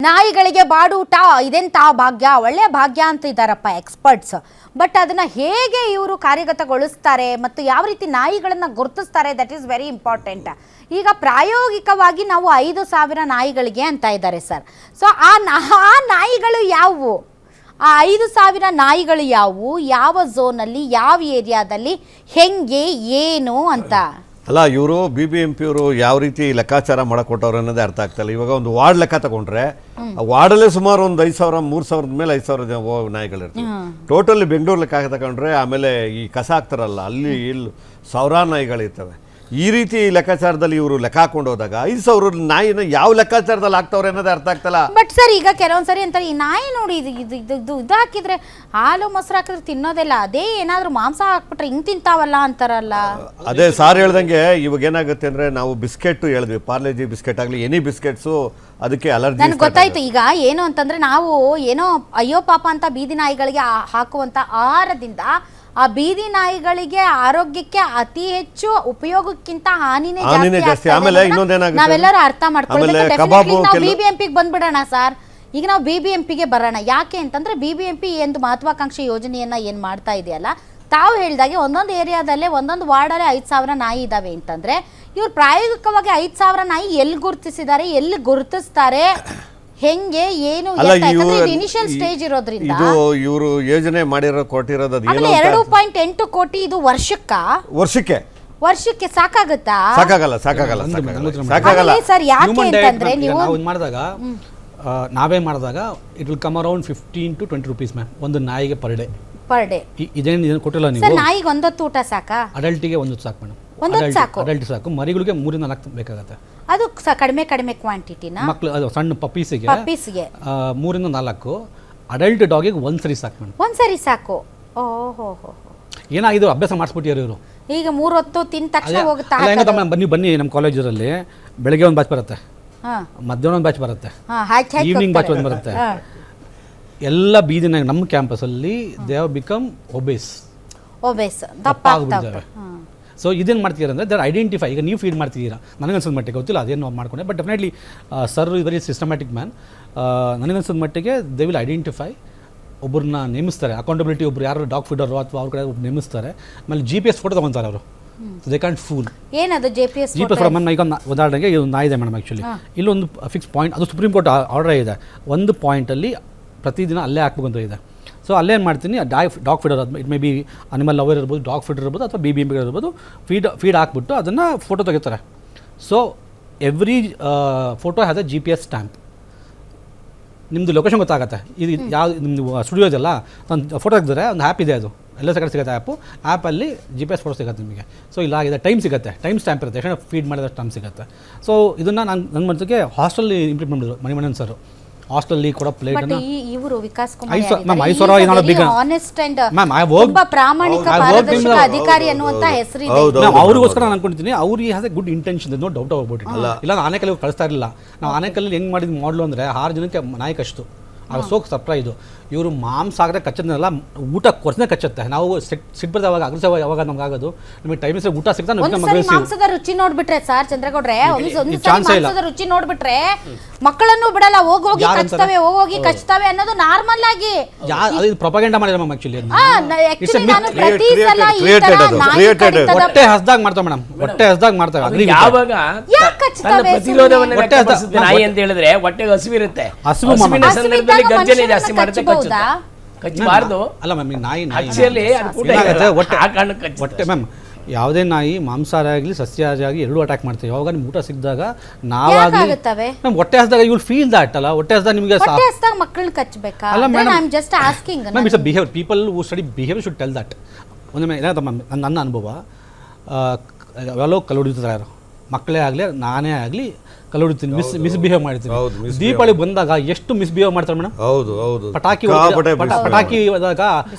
ನಾಯಿಗಳಿಗೆ ಬಾಡೂಟ ಇದೆಂತ ಭಾಗ್ಯ ಒಳ್ಳೆ ಭಾಗ್ಯ ಅಂತ ಇದ್ದಾರಪ್ಪ ಎಕ್ಸ್ಪರ್ಟ್ಸ್. ಬಟ್ ಅದನ್ನ ಹೇಗೆ ಇವರು ಕಾರ್ಯಗತಗೊಳಿಸ್ತಾರೆ ಮತ್ತು ಯಾವ ರೀತಿ ನಾಯಿಗಳನ್ನ ಗುರುತಿಸ್ತಾರೆ, ದಟ್ ಈಸ್ ವೆರಿ ಇಂಪಾರ್ಟೆಂಟ್. ಈಗ ಪ್ರಾಯೋಗಿಕವಾಗಿ ನಾವು 5,000 ನಾಯಿಗಳಿಗೆ ಅಂತ ಇದ್ದಾರೆ ಸರ್. ಸೊ ಆ ನಾಯಿಗಳು ಯಾವುವು, ಆ 5,000 ನಾಯಿಗಳು ಯಾವುವು, ಯಾವ ಝೋನಲ್ಲಿ, ಯಾವ ಏರಿಯಾದಲ್ಲಿ, ಹೆಂಗೆ, ಏನು ಅಂತ ಅಲ್ಲ. ಇವರು BBMP ಅವರು ಯಾವ ರೀತಿ ಲೆಕ್ಕಾಚಾರ ಮಾಡಕೊಟ್ಟವ್ರು ಅನ್ನೋದೇ ಅರ್ಥ ಆಗ್ತಾಯಿಲ್ಲ. ಇವಾಗ ಒಂದು ವಾರ್ಡ್ ಲೆಕ್ಕ ತಗೊಂಡ್ರೆ ಆ ವಾರ್ಡಲ್ಲೇ ಸುಮಾರು ಒಂದು 5,000 3,000 ಮೇಲೆ 5,000 ನಾಯಿಗಳಿರ್ತವೆ. ಟೋಟಲಿ ಬೆಂಗಳೂರು ಲೆಕ್ಕ ತಗೊಂಡ್ರೆ ಆಮೇಲೆ ಈ ಕಸ ಹಾಕ್ತಾರಲ್ಲ ಅಲ್ಲಿ ಇಲ್ಲಿ ಸಾವಿರಾರು ನಾಯಿಗಳಿರ್ತವೆ. ಈ ರೀತಿ ಲೆಕ್ಕಾಚಾರದಲ್ಲಿ ಇವರು ಲೆಕ್ಕ ಹಾಕೊಂಡು ಹೋದಾಗ 5,000 ನಾಯಿನ ಯಾವ ಲೆಕ್ಕಾಚಾರದಲ್ಲಿ ಹಾಕ್ತವ್ರೆ ಅನ್ನೋದೇ ಅರ್ಥ ಆಗ್ತಲ್ಲ. ಬಟ್ ಸರ್ ಈಗ ಕೆಲವೊಂದ್ಸರಿ ಅಂತಾರೆ ಈ ನಾಯಿ ನೋಡಿ ಇದು ಹಾಕಿದ್ರೆ ಹಾಲು ಮೊಸರು ಹಾಕಿದ್ರೆ ತಿನ್ನೋದಿಲ್ಲ, ಅದೇ ಏನಾದ್ರು ಮಾಂಸ ಹಾಕ್ಬಿಟ್ರೆ ಹಿಂಗ್ ತಿಂತಾವಲ್ಲ ಅಂತಾರಲ್ಲ. ಅದೇ ಸಾರ್ ಹೇಳ್ದಂಗೆ ಇವಾಗ ಏನಾಗುತ್ತೆ ಅಂದ್ರೆ ನಾವು ಬಿಸ್ಕೆಟ್ ಹೇಳಿದ್ವಿ, ಪಾರ್ಲೆಜಿ ಬಿಸ್ಕೆಟ್ ಆಗಲಿ ಎನಿ ಬಿಸ್ಕೆಟ್ಸು ಅದಕ್ಕೆ ಅಲರ್ಜಿ. ನನ್ಗೆ ಗೊತ್ತಾಯ್ತು. ಈಗ ಏನು ಅಂತಂದ್ರೆ ನಾವು ಏನೋ ಅಯ್ಯೋ ಪಾಪ ಅಂತ ಬೀದಿ ನಾಯಿಗಳಿಗೆ ಹಾಕುವಂತ ಆಹಾರದಿಂದ ಆ ಬೀದಿ ನಾಯಿಗಳಿಗೆ ಆರೋಗ್ಯಕ್ಕೆ ಅತಿ ಹೆಚ್ಚು ಉಪಯೋಗಕ್ಕಿಂತ ಹಾನಿನೇ ಜಾಸ್ತಿ. ಆಮೇಲೆ ಇನ್ನೊಂದೇನಾಗುತ್ತೆ ನಾವೆಲ್ಲರೂ ಅರ್ಥ ಮಾಡ್ಕೊಳ್ಳೋದು. ನಾವು BBMPಗೆ ಬಂದ್ಬಿಡೋಣ ಸರ್. ಈಗ ನಾವು BBMPಗೆ ಬರೋಣ. ಯಾಕೆ ಅಂತಂದ್ರೆ BBMP ಒಂದು ಮಹತ್ವಾಕಾಂಕ್ಷಿ ಯೋಜನೆಯನ್ನ ಏನ್ ಮಾಡ್ತಾ ಇದೆಯಲ್ಲ, ತಾವು ಹೇಳಿದಾಗೆ ಒಂದೊಂದು ಏರಿಯಾದಲ್ಲೇ ಒಂದೊಂದು ವಾರ್ಡಲ್ಲೇ 5,000 ನಾಯಿ ಇದಾವೆ ಅಂತಂದ್ರೆ ಇವ್ರು ಪ್ರಾಯೋಗಿಕವಾಗಿ 5,000 ನಾಯಿ ಎಲ್ಲಿ ಗುರುತಿಸಿದ್ದಾರೆ, ಎಲ್ಲಿ ಗುರುತಿಸ್ತಾರೆ, ಹೆಂಗೆ, ಏನು, ಇನಿಷಿಯಲ್ ಸ್ಟೇಜ್ ಇರೋದ್ರಿಂದ ಇದು ಇವರು ಯೋಜನೆ ಮಾಡಿರೋ ಕೊಟ್ಟಿರೋದು 2.8 ಕೋಟಿ. ಇದು ವರ್ಷಕ್ಕೆ ಸಾಕಾಗುತ್ತಾ? ಸಾಕಾಗಲ್ಲ ಸರ್. ಯಾಕೆ ಅಂತಂದ್ರೆ ನೀವು ಮಾಡಿದಾಗ ನಾವೇ ಮಾಡಿದಾಗ it will come around 15 to 20 rupees ma'am ಒಂದು ನಾಯಿಗೆ ಪರ್ ಡೇ. ಇದೇನು ಕೊಟ್ಟಿಲ್ಲ ನೀವು. ನಾಯಿಗೆ ಒಂದೊತ್ತು ಊಟ ಸಾಕಾ? ಅಡಲ್ಟಿಗೆ ಒಂದೊತ್ತು ಸಾಕು ಮೇಡಮ್. ಅಡಲ್ಟ್ ಸಾಕು. ಮರಿಗಳಿಗೆ 3 4 ಬೇಕಾಗುತ್ತೆ. ಅದು ಕಡಿಮೆ ಕ್ವಾಂಟಿಟಿನ ಮಕ್ಕಳು ಅದು ಸಣ್ಣ ಪಪ್ಪೀಸಿಗೆ 3 4. ಅಡಲ್ಟ್ ಡಾಗಿಗೆ ಒಂದ್ಸರಿ ಸಾಕು ಮೇಡಮ್. ಒಂದ್ಸರಿ ಸಾಕು. ಓಹೋ ಏನಾಗಿದ್ದು ಅಭ್ಯಾಸ ಮಾಡಿಸ್ಬಿಟ್ಟಿದ್ದಾರೆ ಇವರು. ಈಗ 3 ಹೊತ್ತು ತಿಂದ ತಕ್ಷಣ ಹೋಗುತ್ತಾ? ಬನ್ನಿ ನಮ್ಮ ಕಾಲೇಜಲ್ಲಿ ಬೆಳಗ್ಗೆ ಒಂದು ಬ್ಯಾಚ್ ಬರುತ್ತೆ, ಮಧ್ಯಾಹ್ನ ಒಂದು ಬ್ಯಾಚ್ ಬರುತ್ತೆ, ಈವ್ನಿಂಗ್ ಬ್ಯಾಚ್ ಒಂದು ಬರುತ್ತೆ. ಎಲ್ಲ ಬೀದಿನಾಗ ನಮ್ಮ ಕ್ಯಾಂಪಸಲ್ಲಿ ದೇ ಹ್ಯಾವ್ ಬಿಕಮ್ ಒಬೇಸ್ ದಪ್ಪ ಆಗ್ಬಿಟ್ಟಿದ್ದಾರೆ. ಸೊ ಇದೇನು ಮಾಡ್ತಿದ್ದಾರೆ ಅಂದರೆ ದರ್ ಐಡೆಂಟಿಫೈ. ಈಗ ನೀವು ಫೀಡ್ ಮಾಡ್ತಿದ್ದೀರಾ, ನನಗನ್ಸೋದ ಮಟ್ಟಿಗೆ ಗೊತ್ತಿಲ್ಲ ಅದೇನು ಮಾಡ್ಕೊಂಡೆ, but definitely sir very systematic man. ನನಗನ್ಸೋದ ಮಟ್ಟಿಗೆ ದೇ ವಿಲ್ ಐಡೆಂಟಿಫೈ, ಒಬ್ಬರನ್ನ ನೇಮಿಸ್ತಾರೆ, ಅಕೌಂಟಬಿಲಿಟಿ, ಒಬ್ರು ಯಾರು ಡಾಗ್ ಫೀಡರು ಅಥವಾ ಅವ್ರ ಕಡೆ ನೇಮಿಸ್ತಾರೆ. ಆಮೇಲೆ GPS ಫೋಟೋ ತೊಗೊತಾರೆ ಅವರು. They can't fool. ಏನದು GPS ಫೋಟೋ? ಮ್ಯಾಮ್ ಈಗ ಉದಾಹರಣೆಗೆ ಇದು ನಾಯಿದೆ ಮೇಡಮ್. ಆ್ಯಕ್ಚುಲಿ ಇಲ್ಲೊಂದು ಫಿಕ್ಸ್ ಪಾಯಿಂಟ್, ಅದು ಸುಪ್ರೀಂ ಕೋರ್ಟ್ ಆರ್ಡರ್ ಇದೆ, ಒಂದು ಪಾಯಿಂಟಲ್ಲಿ ಪ್ರತಿದಿನ ಅಲ್ಲೇ ಹಾಕ್ಬೇಕಂತ ಇದೆ. ಸೊ ಅಲ್ಲೇನು ಮಾಡ್ತೀನಿ, dog feeder, it may be animal lover ಇರ್ಬೋದು, ಡಾಗ್ ಫೀಡರ್ ಇರ್ಬೋದು, ಅಥವಾ BBMP ಇರ್ಬೋದು, ಫೀಡ್ ಹಾಕ್ಬಿಟ್ಟು ಅದನ್ನು ಫೋಟೋ ತೆಗಿತಾರೆ. So every photo has a GPS stamp. ನಿಮ್ಮದು ಲೊಕೇಶನ್ ಗೊತ್ತಾಗುತ್ತೆ. ಇದು ಯಾವುದು ನಿಮ್ಮದು ಸ್ಟುಡಿಯೋ ಇದೆಲ್ಲ, ನಾನು ಫೋಟೋ ತೆಗೆದ್ರೆ ಒಂದು ಆ್ಯಪ್ ಇದೆ, ಅದು ಎಲ್ಲ ಕಡೆ ಸಿಗುತ್ತೆ ಆ್ಯಪಲ್ಲಿ GPS ಫೋಟೋ ಸಿಗುತ್ತೆ ನಿಮಗೆ. ಸೊ ಇಲ್ಲಾಗಿದೆ, ಟೈಮ್ ಸಿಗುತ್ತೆ, ಟೈಮ್ ಸ್ಟ್ಯಾಂಪ್ ಇರುತ್ತೆ, ಎಷ್ಟು ಫೀಡ್ ಮಾಡಿದ ಟೈಮ್ ಸಿಗುತ್ತೆ. ಸೊ ಇದನ್ನು ನನ್ನ ಮನಸ್ಸಿಗೆ ಹಾಸ್ಟೆಲಲ್ಲಿ ಇಂಪ್ಲಿಮೆಂಟ್ ಮಾಡಿದ್ರು ಮಣಿಮಣ್ಣನ್ ಸರ್. ಹಾಸ್ಟೆಲಲ್ಲಿ ಕೂಡ ಪ್ಲೇಟ್ ಇವರು ವಿಕಾಸ್ ಅಧಿಕಾರಿ ಅನ್ನುವಂತ ಹೆಸರು ಅವ್ರಿಗೋಸ್ಕರ ನಾನು ಅನ್ಕೊಂಡಿದ್ದೀನಿ. ಅವ್ರು has a good intention, no doubt about it. ಇಲ್ಲ ಆನೆಕಲ್ಲಿಗೆ ಕಳಿಸ್ತಾ ಇರಲಿಲ್ಲ ನಾವು. ಆನೆಕಲ್ಲಿ ಹೆಂಗೆ ಮಾಡಿದ ಮಾಡಲು ಅಂದರೆ 6 ಜನಕ್ಕೆ ನಾಯಿ ಕಚ್ಚಿತು. ಆಗ ಸೋಕ್ ಸರ್ಪ್ರೈಸು. ಇವರು ಮಾಂಸ ಆಗದೆ ಕಚ್ಚೋದನ್ನೆಲ್ಲ ಊಟ ಕೊರ್ಸನೆ ಕಚ್ಚುತ್ತೆ. ನಾವು ಸಿಟ್ಟು ಯಾವಾಗ ಅಗ್ರೆಸಿವ್ ಯಾವಾಗ ನಮ್ಗೆ ಆಗೋದು, ನಮಗೆ ಟೈಮ್ ಊಟ ಸಿಗ್ತಾ ಮಾಂಸದ ರುಚಿ ನೋಡ್ಬಿಟ್ರೆ ಸರ್ ಚಂದ್ರಗೌಡ್ರೆ, ಮಾಂಸದ ರುಚಿ ನೋಡ್ಬಿಟ್ರೆ ಮಕ್ಕಳನ್ನು ಬಿಡಲ್ಲ, ಹೋಗಿ ಕಚ್ತವೆ ಅನ್ನೋದು ನಾರ್ಮಲ್ ಆಗಿ ಪ್ರೊಪಗಂಡ ಮಾಡಿದ್ರೆ ಮ್ಯಾಮ್. ಆಕ್ಚುಲಿ ಹೊಟ್ಟೆ ಹಸ್ದಾಗ ಮಾಡ್ತಾವೆ ಮೇಡಮ್, ಹೊಟ್ಟೆ ಹಸ್ದಾಗ ಮಾಡ್ತಾವೆ. ಯಾವಾಗ ನಾಯಿ ಅಂತ ಹೇಳಿದ್ರೆ ಹೊಟ್ಟೆಗೆ ಹಸಿವಿರುತ್ತೆ, ಹಸುವಿನ ಸಂದರ್ಭದಲ್ಲಿ ಗರ್ಜನೆ ಜಾಸ್ತಿ ಮಾಡುತ್ತೆ, ಕಚ್ಚಬಾರ್ದು. ಅಲ್ಲ ಮ್ಯಾಮ್, ನಾಯಿ ಹೊಟ್ಟೆ ಮ್ಯಾಮ್ ಯಾವುದೇ ನಾಯಿ ಮಾಂಸಾಹಾರ ಆಗಲಿ ಸಸ್ಯಾಹಾರಿ ಆಗಲಿ ಎರಡೂ ಅಟ್ಯಾಕ್ ಮಾಡ್ತೇವೆ. ಯಾವಾಗ ನಿಮ್ಗೆ ಊಟ ಸಿಕ್ಕಿದಾಗ ನಾವಾಗಲಿ ಮ್ಯಾಮ್ ಹೊಟ್ಟೆ ಹಸ್ದಾಗ ಯು ವಿಲ್ ಫೀಲ್ ದಟ್. ಅಲ್ಲ ಹೊಟ್ಟೆ ಹಸ್ದಾಗ ನಿಮಗೆ ಮಕ್ಕಳನ್ನ ಕಚ್ಚಬೇಕಾ? ಅಲ್ಲ madam, ma'am it's a behaviour. People who study behaviour should tell that. ಒಂದೊಮ್ಮೆ ಏನಾಯ್ತು ಮ್ಯಾಮ್, ನನ್ನ ಅನುಭವ, ಎಲ್ಲೋ ಕಲ್ಲು ಹೊಡಿತಾರೆ ಯಾರು, ಮಕ್ಕಳೇ ಆಗಲಿ ನಾನೇ ಆಗಲಿ ಕಲ್ಲು ಹೊಡಿತೀನಿ, ಮಿಸ್ಬಿಹೇವ್ ಮಾಡ್ತೀನಿ. ದೀಪಾವಳಿ ಬಂದಾಗ ಎಷ್ಟು ಮಿಸ್ಬಿಹೇವ್ ಮಾಡ್ತಾರೆ ಮೇಡಮ್. ಪಟಾಕಿ ಹೋದಾಗ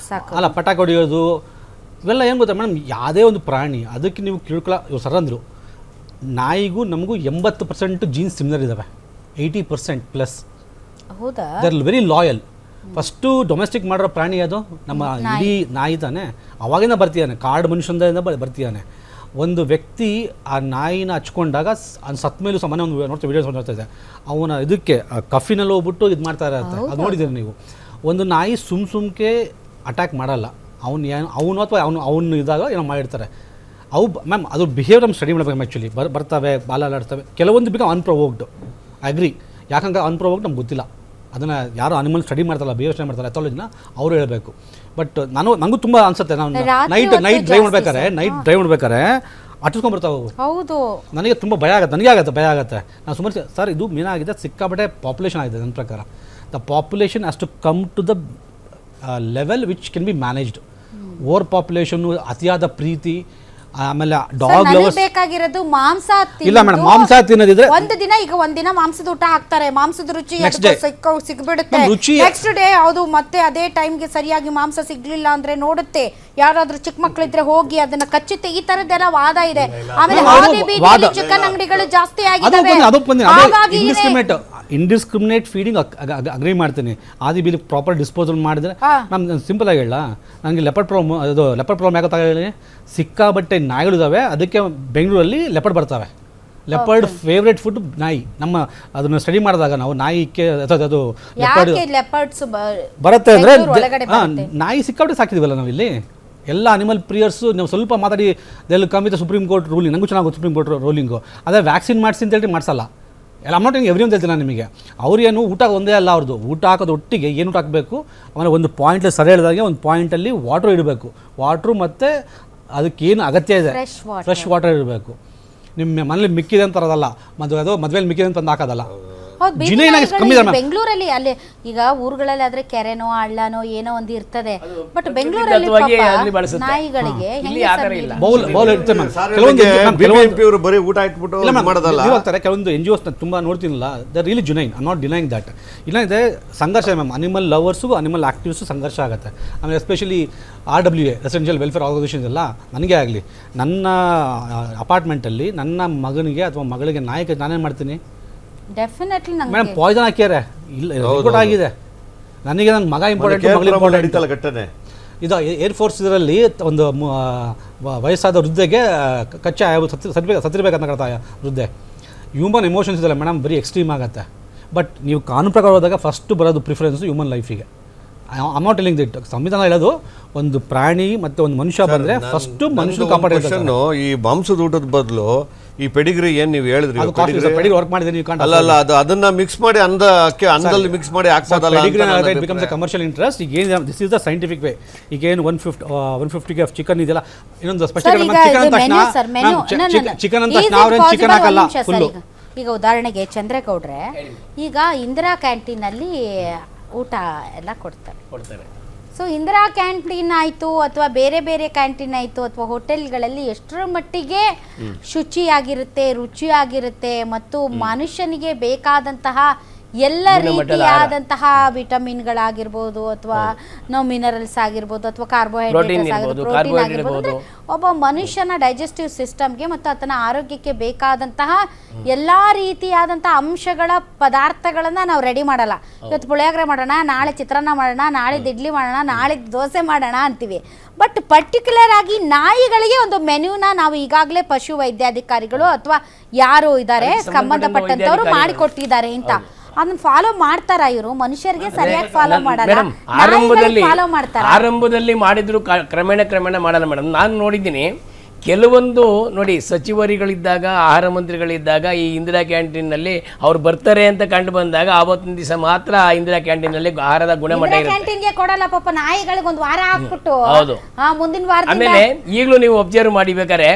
ಅಲ್ಲ ಪಟಾಕಿ ಹೊಡಿಯೋದು ಇವೆಲ್ಲ ಏನು ಗೊತ್ತಾ ಮೇಡಮ್, ಯಾವುದೇ ಒಂದು ಪ್ರಾಣಿ ಅದಕ್ಕೆ ನೀವು ಇವ್ರು ಸರ್ ಅಂದರು, ನಾಯಿಗೂ ನಮಗೂ 80% ಜೀನ್ಸ್ ಸಿಮಿಲರ್ ಇದ್ದಾವೆ, 80% plus. They are very loyal. First domestic ಮಾಡಿರೋ ಪ್ರಾಣಿ ಅದು ನಮ್ಮ ಇಡೀ ನಾಯಿ ತಾನೆ. ಅವಾಗಿಂದ ಬರ್ತಿದ್ದಾನೆ, ಕಾಡು ಮನುಷ್ಯನಿಂದ ಬರ್ತಿದ್ದಾನೆ. ಒಂದು ವ್ಯಕ್ತಿ ಆ ನಾಯಿನ ಹಚ್ಕೊಂಡಾಗ ಸತ್ ಮೇಲೂ ಮನೆ ಒಂದು ನೋಡ್ತಾ ವೀಡಿಯೋಸ್ ನೋಡ್ತಾ ಇದೆ, ಅವನ ಇದಕ್ಕೆ ಕಫಿನಲ್ಲಿ ಹೋಗ್ಬಿಟ್ಟು ಇದು ಮಾಡ್ತಾ ಇರತ್ತೆ. ಅದು ನೋಡಿದ್ದೀರಿ ನೀವು. ಒಂದು ನಾಯಿ ಸುಮ್ಕೆ ಅಟ್ಯಾಕ್ ಮಾಡಲ್ಲ, ಅವನು ಅಥವಾ ಅವನು ಇದ್ದಾಗ ಏನೋ ಮಾಡಿರ್ತಾರೆ. ಅವು ಮ್ಯಾಮ್ ಅದು ಬಿಹೇವಿಯರ್ ನಮ್ಮ ಸ್ಟಡಿ ಮಾಡಬೇಕು ಆ್ಯಕ್ಚುಲಿ. ಬರ್ತವೆ, ಬಾಲ ಆಡ್ತವೆ, ಕೆಲವೊಂದು ಬಿಕಮ್ ಅನ್ಪ್ರೊವೋಕ್ಡ್. ಅಗ್ರಿ, ಯಾಕಂದ್ರೆ ಅನ್ಪ್ರೊವೋಕ್ಡ್ ನಮ್ಗೆ ಗೊತ್ತಿಲ್ಲ. ಅದನ್ನು ಯಾರು ಅನಿಮಲ್ ಸ್ಟಡಿ ಮಾಡ್ತಾರಲ್ಲ, ಬಿಹೇವಿಯರ್ ಸ್ಟಡಿ ಮಾಡ್ತಾರೆ ಎಥಾಲಜಿನ, ಅವರು ಹೇಳಬೇಕು. ಬಟ್ ನನಗೂ ತುಂಬ ಅನ್ಸುತ್ತೆ, ನಾನು ನೈಟ್ ಡ್ರೈವ್ ಮಾಡ್ಬೇಕಾರೆ ಅಟ್ಟಿಸ್ಕೊಂಡ್ಬರ್ತಾವೆ. ಹೌದು, ನನಗೆ ತುಂಬ ಭಯ ಆಗುತ್ತೆ. ನಾನು ಸುಮಾರು ಸರ್ ಇದು ಮೀನಾಗಿದೆ, ಸಿಕ್ಕಾಪಟ್ಟೆ ಪಾಪ್ಯುಲೇಷನ್ ಆಗಿದೆ. ನನ್ನ ಪ್ರಕಾರ the population has to come to the level which can be managed. Over ಪಾಪ್ಯುಲೇಷನ್ನು, ಅತಿಯಾದ ಪ್ರೀತಿ, ಆಮೇಲೆ ಡಾಗ್ ಲವರ್ಸ್ ಬೇಕಾಗಿರೋದು ಮಾಂಸ. ಇಲ್ಲ ಮೇಡಮ್, ಮಾಂಸ ತಿನ್ನೋದಿದ್ರೆ ಒಂದಿನ ಮಾಂಸದ ಊಟ ಹಾಕ್ತಾರೆ, ಮಾಂಸದ ರುಚಿ ಸಿಗ್ಬಿಡುತ್ತೆ. ನೆಕ್ಸ್ಟ್ ಡೇ ಅದು ಮತ್ತೆ ಅದೇ ಟೈಮ್ಗೆ ಸರಿಯಾಗಿ ಮಾಂಸ ಸಿಗ್ಲಿಲ್ಲ ಅಂದ್ರೆ ನೋಡುತ್ತೆ, ಯಾರಾದ್ರೂ ಚಿಕ್ಕ ಮಕ್ಕಳಿದ್ರೆ ಹೋಗಿ ಅದನ್ನ ಕಚ್ಚುತ್ತೆ. ಈ ತರದ್ದೆಲ್ಲ ವಾದ ಇದೆ. ಆಮೇಲೆ ಹಾದಿ ಬೀದಿಯಲ್ಲಿ ಚಿಕನ್ ಅಂಗಡಿಗಳು ಜಾಸ್ತಿ ಆಗಿದ್ದಾವೆ. ಇಂಡಿಸ್ಕ್ರಿಮಿನೇಟ್ ಫೀಡಿಂಗ್ ಅಗ್ರಿ ಮಾಡ್ತೀನಿ. ಆದಿ ಬೀದಿ ಪ್ರಾಪರ್ ಡಿಸ್ಪೋಸಲ್ ಮಾಡಿದ್ರೆ ನಾನು ಸಿಂಪಲ್ ಆಗಿ ಹೇಳ, ನನಗೆ ಲೆಪರ್ಡ್ ಪ್ರಾಬ್ಲಮ್ ಯಾಕೆ ಹೇಳಿ, ಸಿಕ್ಕಾಬಟ್ಟೆ ನಾಯಿಗಳಿದಾವೆ, ಅದಕ್ಕೆ ಬೆಂಗಳೂರಲ್ಲಿ ಲೆಪರ್ಡ್ ಬರ್ತವೆ. ಲೆಪರ್ಡ್ ಫೇವ್ರೇಟ್ ಫುಡ್ ನಾಯಿ. ನಮ್ಮ ಅದನ್ನ ಸ್ಟಡಿ ಮಾಡಿದಾಗ ನಾವು ನಾಯಿಕ್ಕೆ ಅದು ಬರುತ್ತೆ ಅಂದರೆ ನಾಯಿ ಸಿಕ್ಕಾಬಟ್ಟೆ ಸಾಕಿದೀವಲ್ಲ ನಾವಿಲ್ಲಿ. ಎಲ್ಲ ಅನಿಮಲ್ ಪ್ರಿಯರ್ಸು ನಾವು ಸ್ವಲ್ಪ ಮಾತಾಡಿ ಇದೆಲ್ಲ ಕಮ್ಮಿ ಸುಪ್ರೀಂ ಕೋರ್ಟ್ ರೂಲಿಂಗ್, ನನಗೂ ಚೆನ್ನಾಗಿ ಸುಪ್ರೀಂ ಕೋರ್ಟ್ ರೂಲಿಂಗು. ಅದೇ ವ್ಯಾಕ್ಸಿನ್ ಮಾಡಿಸಿ ಅಂತ ಹೇಳಿ ಮಾಡಿಸಲ್ಲ. ಎಲ್ಲ ಅಮೌಂಟ್ ಎವ್ರಿ ಒಂದು ಹೇಳ್ತೀನಿ ನಾನು ನಿಮಗೆ. ಅವ್ರೇನು ಊಟ ಒಂದೇ ಅಲ್ಲ ಅವ್ರದ್ದು, ಊಟ ಹಾಕೋದು ಒಟ್ಟಿಗೆ ಏನು ಊಟ ಹಾಕಬೇಕು, ಆಮೇಲೆ ಒಂದು ಪಾಯಿಂಟಲ್ಲಿ ಸರಿ ಹೇಳಿದಾಗೆ ಒಂದು ಪಾಯಿಂಟಲ್ಲಿ ವಾಟ್ರ್ ಇಡಬೇಕು. ವಾಟ್ರು ಮತ್ತು ಅದಕ್ಕೇನು ಅಗತ್ಯ ಇದೆ ಫ್ರೆಶ್ ವಾಟರ್ ಇರಬೇಕು. ನಿಮ್ಮ ಮನೇಲಿ ಮಿಕ್ಕಿದೆ ಅಂತ ತರೋದಲ್ಲ, ಮದುವೆಲಿ ಮಿಕ್ಕಿದೆ ಅಂತ ತಂದು ಹಾಕೋದಲ್ಲ. ಬೆಂಗಳೂರಲ್ಲಿ ಅಲ್ಲಿ ಈಗ ಊರುಗಳಲ್ಲಿ ಆದ್ರೆ ಕೆರೆನೋ ಹಳ್ಳನೋ ಏನೋ ಒಂದು ಇರ್ತದೆ, ಬಟ್ ಬೆಂಗಳೂರಲ್ಲಿ ನಾಯಿಗಳಿಗೆ ಕೆಲವೊಂದು NGOs ತುಂಬಾ ನೋಡ್ತೀನಲ್ಲ, the really genuine. I not denying that. ಇಲ್ಲ ಇದೆ ಸಂಘರ್ಷ ma'am, animal lovers animal activist ಸಂಘರ್ಷ ಆಗುತ್ತೆ. ಆಮೇಲೆ especially RWA residential welfare organisations ಎಲ್ಲ, ನನಗೆ ಆಗಲಿ ನನ್ನ ಅಪಾರ್ಟ್ಮೆಂಟಲ್ಲಿ ನನ್ನ ಮಗನಿಗೆ ಅಥವಾ ಮಗಳಿಗೆ ನಾಯಿಗೆ ನಾನೇನು ಮಾಡ್ತೀನಿ, ಡೆಫಿನೆಟ್ಲಿ ಮೇಡಮ್ ಪಾಯ್ಸನ್ ಹಾಕ್ಯಾರೆ, ಇಲ್ಲ ರಿಪೋರ್ಟ್ ಆಗಿದೆ. ನನಗೆ ನನ್ನ ಮಗ ಇಂಪಾರ್ಟೆಂಟ್, ಮಗಳು ಇಂಪಾರ್ಟೆಂಟ್. ಇದು ಏರ್ಫೋರ್ಸ್ ಇದರಲ್ಲಿ ಒಂದು ವಯಸ್ಸಾದ ವೃದ್ಧೆಗೆ ಕಚ್ಚಾ ಸತ್ತಿರ್ಬೇಕಂತ ಕರ್ತಾ ವೃದ್ಧೆ. ಹ್ಯೂಮನ್ ಎಮೋಷನ್ಸ್ ಇದೆಲ್ಲ ಮೇಡಮ್ ಬರೀ ಎಕ್ಸ್ಟ್ರೀಮ್ ಆಗುತ್ತೆ. ಬಟ್ ನೀವು ಕಾನೂನು ಪ್ರಕಾರ ಹೋದಾಗ ಫಸ್ಟ್ ಬರೋದು ಪ್ರಿಫರೆನ್ಸು ಹ್ಯೂಮನ್ ಲೈಫಿಗೆ. I not telling that. ಸಂವಿಧಾನ ಹೇಳೋದು ಒಂದು ಪ್ರಾಣಿ ಮತ್ತು ಒಂದು ಮನುಷ್ಯ ಬಂದರೆ ಫಸ್ಟು ಮನುಷ್ಯನ ಕಾಪಾಡೋದು. ಈ ಮಾಂಸದ ಊಟದ ಬದಲು ಈ ಪೆಡಿಗ್ರಿ ಏನು ನೀವು ಹೇಳಿದ್ರಿ, ಪೆಡಿಗ್ರಿ ವರ್ಕ್ ಮಾಡಿದ್ರೆ ನೀವು ಅಲ್ಲ ಅದನ್ನ ಮಿಕ್ಸ್ ಮಾಡಿ ಅನ್ನದಲ್ಲಿ ಮಿಕ್ಸ್ ಮಾಡಿ ಹಾಕ್ಬೋದಲ್ಲ. It becomes a commercial interest. ಈಗ ಏನು this is the scientific way. ಈಗ ಏನು 150 ಚಿಕನ್ ಇದೆಯಲ್ಲ, ಇನ್ನೊಂದು ಸ್ಪೆಷಲ್ ಚಿಕನ್ ಅಂದ ತಕ್ಷಣ ಚಿಕನ್ ಹಾಕಲ್ಲ ಫುಲ್ಲು. ಈಗ ಉದಾಹರಣೆಗೆ ಚಂದ್ರೇಗೌಡ್ರೆ, ಈಗ ಇಂದಿರಾ ಕ್ಯಾಂಟೀನಲ್ಲಿ ಊಟ ಎಲ್ಲ ಕೊಡ್ತಾರೆ. ಸೊ ಇಂದಿರಾ ಕ್ಯಾಂಟೀನ್ ಆಯಿತು ಅಥವಾ ಬೇರೆ ಬೇರೆ ಕ್ಯಾಂಟೀನ್ ಆಯಿತು ಅಥವಾ ಹೋಟೆಲ್ಗಳಲ್ಲಿ ಎಷ್ಟರ ಮಟ್ಟಿಗೆ ಶುಚಿಯಾಗಿರುತ್ತೆ, ರುಚಿಯಾಗಿರುತ್ತೆ ಮತ್ತು ಮನುಷ್ಯನಿಗೆ ಬೇಕಾದಂತಹ ಎಲ್ಲ ರೀತಿಯಾದಂತಹ ವಿಟಮಿನ್ಗಳಾಗಿರ್ಬೋದು ಅಥವಾ ಮಿನರಲ್ಸ್ ಆಗಿರ್ಬೋದು ಅಥವಾ ಕಾರ್ಬೋಹೈಡ್ರೇಟ್ಸ್ ಆಗಿರ್ಬೋದು, ಪ್ರೋಟೀನ್ ಆಗಿರ್ಬೋದು, ಒಬ್ಬ ಮನುಷ್ಯನ ಡೈಜೆಸ್ಟಿವ್ ಸಿಸ್ಟಮ್ಗೆ ಮತ್ತು ಆತನ ಆರೋಗ್ಯಕ್ಕೆ ಬೇಕಾದಂತಹ ಎಲ್ಲ ರೀತಿಯಾದಂತಹ ಅಂಶಗಳ ಪದಾರ್ಥಗಳನ್ನು ನಾವು ರೆಡಿ ಮಾಡಲ್ಲ. ಇವತ್ತು ಪುಳಿಯೋಗರೆ ಮಾಡೋಣ, ನಾಳೆ ಚಿತ್ರಾನ್ನ ಮಾಡೋಣ, ನಾಳೆ ಇಡ್ಲಿ ಮಾಡೋಣ, ನಾಳೆ ದೋಸೆ ಮಾಡೋಣ ಅಂತೀವಿ. ಬಟ್ ಪರ್ಟಿಕ್ಯುಲರ್ ಆಗಿ ನಾಯಿಗಳಿಗೆ ಒಂದು ಮೆನ್ಯೂನ ನಾವು ಈಗಾಗಲೇ ಪಶು ವೈದ್ಯಾಧಿಕಾರಿಗಳು ಅಥವಾ ಯಾರು ಇದ್ದಾರೆ ಸಂಬಂಧಪಟ್ಟಂತವ್ರು ಮಾಡಿಕೊಟ್ಟಿದ್ದಾರೆ ಅಂತ ಅದನ್ನ ಫಾಲೋ ಮಾಡ್ತಾರ ಇವರು? ಮನುಷ್ಯರಿಗೆ ಸರಿಯಾಗಿ ಫಾಲೋ ಮಾಡಲ್ಲ, ಫಾಲೋ ಮಾಡ್ತಾರೆ. ಆರಂಭದಲ್ಲಿ ಮಾಡಿದ್ರು, ಕ್ರಮೇಣ ಮಾಡಲ್ಲ ಮೇಡಮ್. ನಾನು ನೋಡಿದ್ದೀನಿ ಕೆಲವೊಂದು ನೋಡಿ, ಸಚಿವರುಗಳಿದ್ದಾಗ ಆಹಾರ ಮಂತ್ರಿಗಳಿದ್ದಾಗ ಈ ಇಂದಿರಾ ಕ್ಯಾಂಟೀನ್ನಲ್ಲಿ ಅವ್ರು ಬರ್ತಾರೆ ಅಂತ ಕಂಡು ಬಂದಾಗ ಆವತ್ತಿನ ದಿವಸ ಮಾತ್ರ ಇಂದಿರಾ ಕ್ಯಾಂಟೀನ್ನಲ್ಲಿ ಆಹಾರದ ಗುಣಮಟ್ಟ ಇರುತ್ತೆ. ಕ್ಯಾಂಟೀನ್ಗೆ ಕೊಡಲ್ಲ ಪಾಪ, ನಾಯಿಗಳಿಗೆ ಒಂದು ವಾರ ಹಾಕ್ಬಿಟ್ಟು ಮುಂದಿನ ವಾರ. ಆಮೇಲೆ ಈಗಲೂ ನೀವು ಅಬ್ಸರ್ವ್ ಮಾಡಿಬೇಕಾದ್ರೆ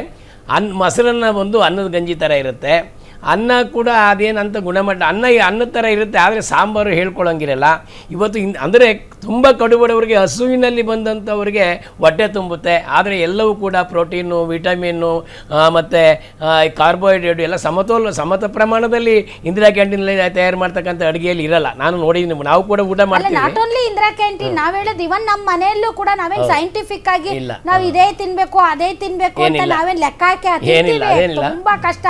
ಮೊಸರನ್ನ ಒಂದು ಅನ್ನದ ಗಂಜಿ ಥರ ಇರುತ್ತೆ, ಅನ್ನ ಕೂಡ ಅದೇನಂತ ಗುಣಮಟ್ಟ ಅನ್ನದ ಥರ ಇರುತ್ತೆ, ಆದರೆ ಸಾಂಬಾರು ಹೇಳ್ಕೊಳ್ಳೋಂಗಿರಲ್ಲ. ಇವತ್ತು ಅಂದರೆ ತುಂಬ ಕಡುಬಡವರಿಗೆ ಹಸುವಿನಲ್ಲಿ ಬಂದಂಥವ್ರಿಗೆ ಹೊಟ್ಟೆ ತುಂಬುತ್ತೆ, ಆದರೆ ಎಲ್ಲವೂ ಕೂಡ ಪ್ರೋಟೀನು, ವಿಟಮಿನ್ನು ಮತ್ತು ಕಾರ್ಬೋಹೈಡ್ರೇಟ್ ಎಲ್ಲ ಸಮತ ಪ್ರಮಾಣದಲ್ಲಿ ಇಂದಿರಾ ಕ್ಯಾಂಟೀನಲ್ಲಿ ತಯಾರು ಮಾಡ್ತಕ್ಕಂಥ ಅಡುಗೆಯಲ್ಲಿ ಇರಲ್ಲ. ನಾನು ನೋಡಿದ್ದೀನಿ, ನಾವು ಕೂಡ ಊಟ ಮಾಡ್ತೀವಿ. ನಾಟ್ ಓನ್ಲಿ ಇಂದಿರಾ ಕ್ಯಾಂಟೀನ್, ನಾವ್ ಹೇಳೋದು ಇವನ್ ನಮ್ಮ ಮನೆಯಲ್ಲೂ ಕೂಡ ನಾವೇನು ಸೈಂಟಿಫಿಕ್ ಆಗಿ ನಾವು ಇದೇ ತಿನ್ಬೇಕು ಅದೇ ತಿನ್ಬೇಕು ಅಂತ ನಾವೇನು ಲೆಕ್ಕ ಹಾಕಿ ತುಂಬಾ ಕಷ್ಟ.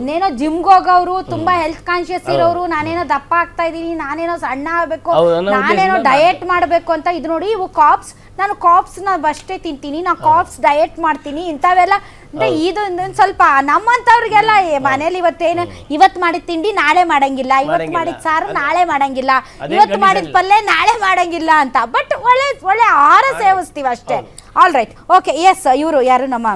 ಇನ್ನೇನೋ ಜಿಮ್ ಜಿಮ್ಗೆ ಹೋಗೋರು ತುಂಬಾ ಹೆಲ್ತ್ ಕಾನ್ಶಿಯಸ್ ಇರೋರು, ನಾನೇನೋ ದಪ್ಪ ಆಗ್ತಾ ಇದೀನಿ, ನಾನೇನೋ ಸಣ್ಣ ಆಗ್ಬೇಕು, ಹೌದು, ಅನ್ನೋ ನಾನೇನೋ ಉದ್ದೇಶದಿಂದ ಡಯಟ್ ಮಾಡ್ಬೇಕು ಅಂತ. ಇದು ನೋಡಿ, ಇವು ಕಾಪ್ಸ್, ನಾನು ಕಾಪ್ಸ್ ನ ಅಷ್ಟೇ ತಿಂತೀನಿ, ನಾ ಕಾಪ್ಸ್ ಡಯಟ್ ಮಾಡ್ತೀನಿ, ಇಂಥವೆಲ್ಲ. ಅಂದ್ರೆ ಇದು ಸ್ವಲ್ಪ ನಮ್ಮಂತವ್ರಿಗೆಲ್ಲ ಮನೇಲಿ ಇವತ್ತು ಮಾಡಿದ ತಿಂಡಿ ನಾಳೆ ಮಾಡಂಗಿಲ್ಲ, ಇವತ್ತು ಮಾಡಿದ ಸಾರು ನಾಳೆ ಮಾಡಂಗಿಲ್ಲ, ಇವತ್ತು ಮಾಡಿದ ಪಲ್ಯ ನಾಳೆ ಮಾಡಂಗಿಲ್ಲ ಅಂತ. ಬಟ್ ಒಳ್ಳೆ ಒಳ್ಳೆ ಆಹಾರ ಸೇವಿಸ್ತೀವಿ ಅಷ್ಟೇ. All right, okay, yes. ಇವರು ಯಾರು ನಮ್ಮ